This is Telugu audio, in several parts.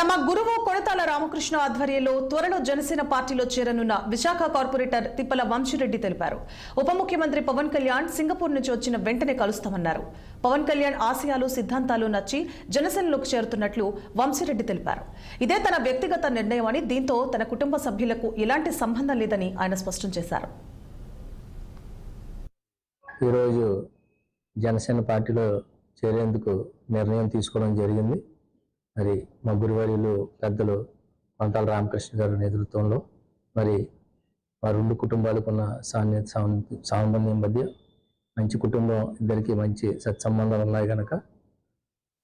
తమ గురువు కొణతాల రామకృష్ణ ఆధ్వర్యంలో త్వరలో జనసేన పార్టీలో చేరనున్న విశాఖ కార్పొరేటర్ తిప్పల వంశీరెడ్డి తెలిపారు. ఉప ముఖ్యమంత్రి పవన్ కళ్యాణ్ సింగపూర్ నుంచి వచ్చిన వెంటనే కలుస్తామన్నారు. పవన్ కళ్యాణ్ ఆశయాలు సిద్ధాంతాలు నచ్చి జనసేనలోకి చేరుతున్నట్లు వంశీరెడ్డి తెలిపారు. ఇదే తన వ్యక్తిగత నిర్ణయమని, దీంతో తన కుటుంబ సభ్యులకు ఎలాంటి సంబంధం లేదని ఆయన స్పష్టం చేశారు. ఈరోజు జనసేన పార్టీలో చేరేందుకు నిర్ణయం తీసుకోవడం జరిగింది. మరి మా గురువర్యులు పెద్దలు కొణతాల రామకృష్ణ గారి నేతృత్వంలో మరి మా రెండు కుటుంబాలకున్న సామర్థ్యం మధ్య మంచి కుటుంబం, ఇద్దరికి మంచి సత్సంబంధాలు ఉన్నాయి కనుక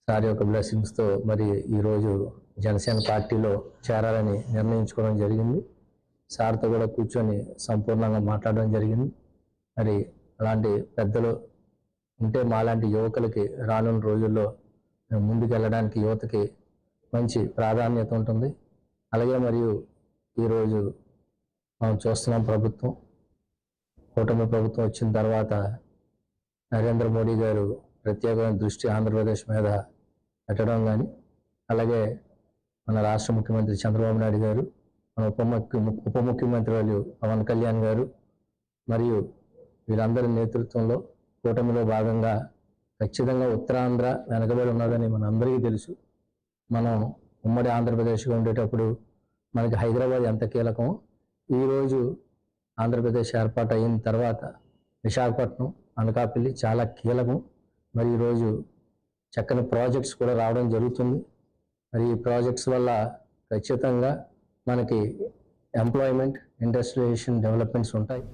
సార్ యొక్క బ్లెస్సింగ్స్తో మరి ఈరోజు జనసేన పార్టీలో చేరాలని నిర్ణయించుకోవడం జరిగింది. సార్తో కూడా కూర్చొని సంపూర్ణంగా మాట్లాడడం జరిగింది. మరి అలాంటి పెద్దలు ఉంటే మాలాంటి యువకులకి రానున్న రోజుల్లో ముందుకు వెళ్ళడానికి యువతకి మంచి ప్రాధాన్యత ఉంటుంది. అలాగే మరియు ఈరోజు మనం చూస్తున్నాం, కూటమి ప్రభుత్వం వచ్చిన తర్వాత నరేంద్ర మోడీ గారు ప్రత్యేకమైన దృష్టి ఆంధ్రప్రదేశ్ మీద పెట్టడం కానీ, అలాగే మన రాష్ట్ర ముఖ్యమంత్రి చంద్రబాబు నాయుడు గారు, మన ఉప ముఖ్యమంత్రి వాళ్ళు పవన్ కళ్యాణ్ గారు మరియు వీరందరి నేతృత్వంలో కూటమిలో భాగంగా ఖచ్చితంగా ఉత్తరాంధ్ర వెనకబడి ఉన్నదని మనందరికీ తెలుసు. మనం ఉమ్మడి ఆంధ్రప్రదేశ్గా ఉండేటప్పుడు మనకి హైదరాబాద్ ఎంత కీలకమో, ఈరోజు ఆంధ్రప్రదేశ్ ఏర్పాటు అయిన తర్వాత విశాఖపట్నం, అనకాపల్లి చాలా కీలకం. మరి ఈరోజు చక్కని ప్రాజెక్ట్స్ కూడా రావడం జరుగుతుంది. మరి ఈ ప్రాజెక్ట్స్ వల్ల ఖచ్చితంగా మనకి ఎంప్లాయ్మెంట్, ఇండస్ట్రియలైజేషన్ డెవలప్మెంట్స్ ఉంటాయి.